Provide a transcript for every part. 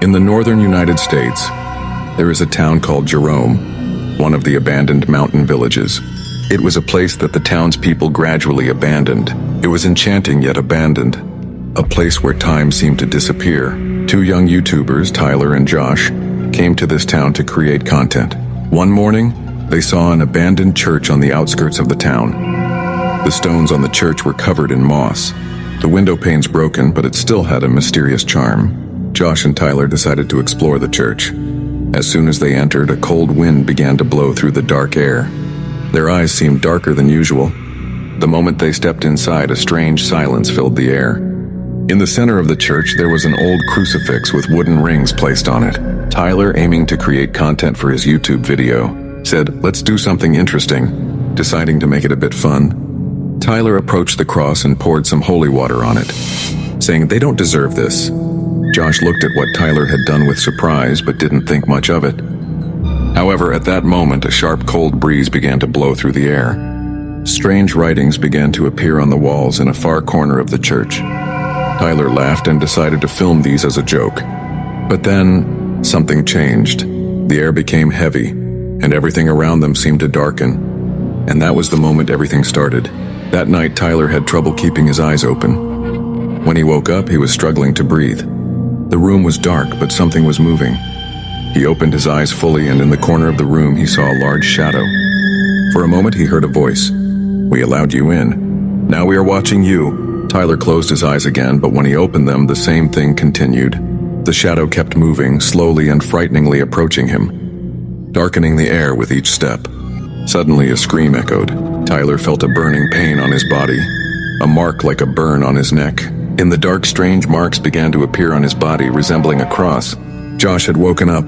In the northern United States, there is a town called Jerome, one of the abandoned mountain villages. It was a place that the townspeople gradually abandoned. It was enchanting yet abandoned, a place where time seemed to disappear. Two young YouTubers, Tyler and Josh, came to this town to create content. One morning, they saw an abandoned church on the outskirts of the town. The stones on the church were covered in moss. The window panes broken, but it still had a mysterious charm. Josh and Tyler decided to explore the church. As soon as they entered, a cold wind began to blow through the dark air. Their eyes seemed darker than usual. The moment they stepped inside, a strange silence filled the air. In the center of the church, there was an old crucifix with wooden rings placed on it. Tyler, aiming to create content for his YouTube video, said, "Let's do something interesting." Deciding to make it a bit fun, Tyler approached the cross and poured some holy water on it, saying, "They don't deserve this." Josh looked at what Tyler had done with surprise, but didn't think much of it. However, at that moment, a sharp cold breeze began to blow through the air. Strange writings began to appear on the walls in a far corner of the church. Tyler laughed and decided to film these as a joke. But then, something changed. The air became heavy, and everything around them seemed to darken. And that was the moment everything started. That night, Tyler had trouble keeping his eyes open. When he woke up, he was struggling to breathe. The room was dark, but something was moving. He opened his eyes fully, and in the corner of the room, he saw a large shadow. For a moment, he heard a voice. "We allowed you in. Now we are watching you." Tyler closed his eyes again, but when he opened them, the same thing continued. The shadow kept moving, slowly and frighteningly approaching him, darkening the air with each step. Suddenly, a scream echoed. Tyler felt a burning pain on his body, a mark like a burn on his neck. In the dark, strange marks began to appear on his body, resembling a cross. Josh had woken up,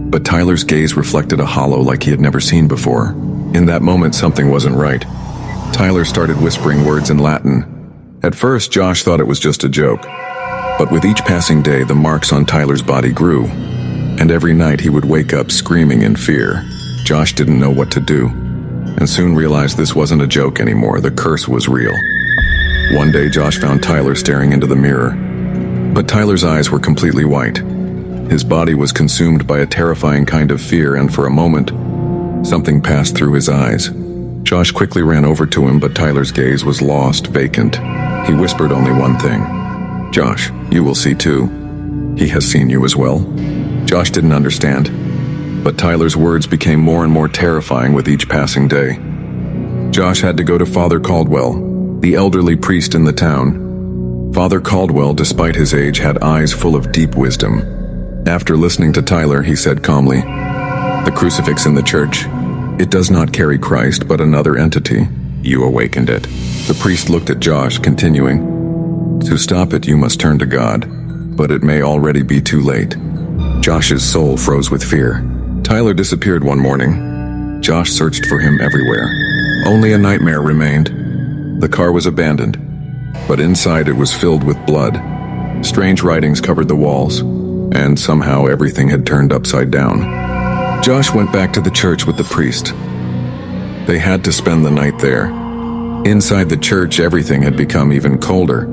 but Tyler's gaze reflected a hollow like he had never seen before. In that moment, something wasn't right. Tyler started whispering words in Latin. At first, Josh thought it was just a joke. But with each passing day, the marks on Tyler's body grew. And every night he would wake up screaming in fear. Josh didn't know what to do, and soon realized this wasn't a joke anymore. The curse was real. One day, Josh found Tyler staring into the mirror. But Tyler's eyes were completely white. His body was consumed by a terrifying kind of fear, and for a moment, something passed through his eyes. Josh quickly ran over to him, but Tyler's gaze was lost, vacant. He whispered only one thing. "Josh, you will see too. He has seen you as well." Josh didn't understand, but Tyler's words became more and more terrifying with each passing day. Josh had to go to Father Caldwell, the elderly priest in the town. Father Caldwell, despite his age, had eyes full of deep wisdom. After listening to Tyler, he said calmly, "The crucifix in the church, it does not carry Christ, but another entity. You awakened it." The priest looked at Josh, continuing, "To stop it, you must turn to God, but it may already be too late." Josh's soul froze with fear. Tyler disappeared one morning. Josh searched for him everywhere. Only a nightmare remained. The car was abandoned, but inside it was filled with blood. Strange writings covered the walls, and somehow everything had turned upside down. Josh went back to the church with the priest. They had to spend the night there. Inside the church, everything had become even colder.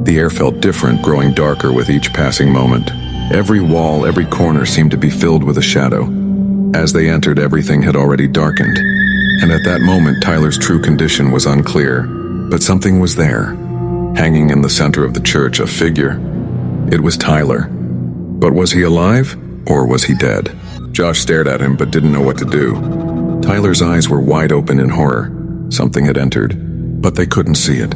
The air felt different, growing darker with each passing moment. Every wall, every corner seemed to be filled with a shadow. As they entered, everything had already darkened. And at that moment, Tyler's true condition was unclear. But something was there, hanging in the center of the church, a figure. It was Tyler. But was he alive, or was he dead? Josh stared at him, but didn't know what to do. Tyler's eyes were wide open in horror. Something had entered, but they couldn't see it.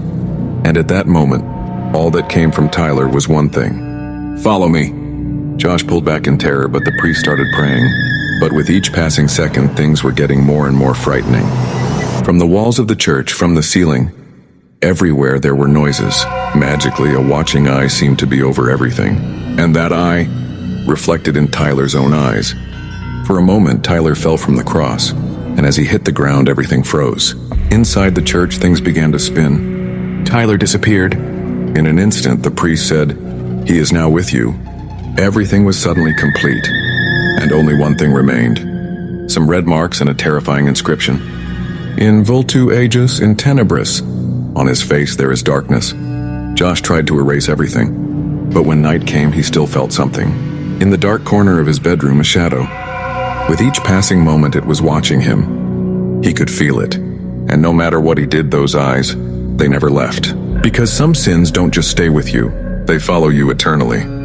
And at that moment, all that came from Tyler was one thing. "Follow me." Josh pulled back in terror, but the priest started praying. But with each passing second, things were getting more and more frightening. From the walls of the church, from the ceiling, everywhere there were noises. Magically, a watching eye seemed to be over everything. And that eye reflected in Tyler's own eyes. For a moment, Tyler fell from the cross, and as he hit the ground, everything froze. Inside the church, things began to spin. Tyler disappeared. In an instant, the priest said, "He is now with you." Everything was suddenly complete, and only one thing remained. Some red marks and a terrifying inscription. "In vultu aegis in tenebris." On his face there is darkness. Josh tried to erase everything, but when night came, he still felt something. In the dark corner of his bedroom, a shadow. With each passing moment, it was watching him. He could feel it. And no matter what he did, those eyes, they never left. Because some sins don't just stay with you, they follow you eternally.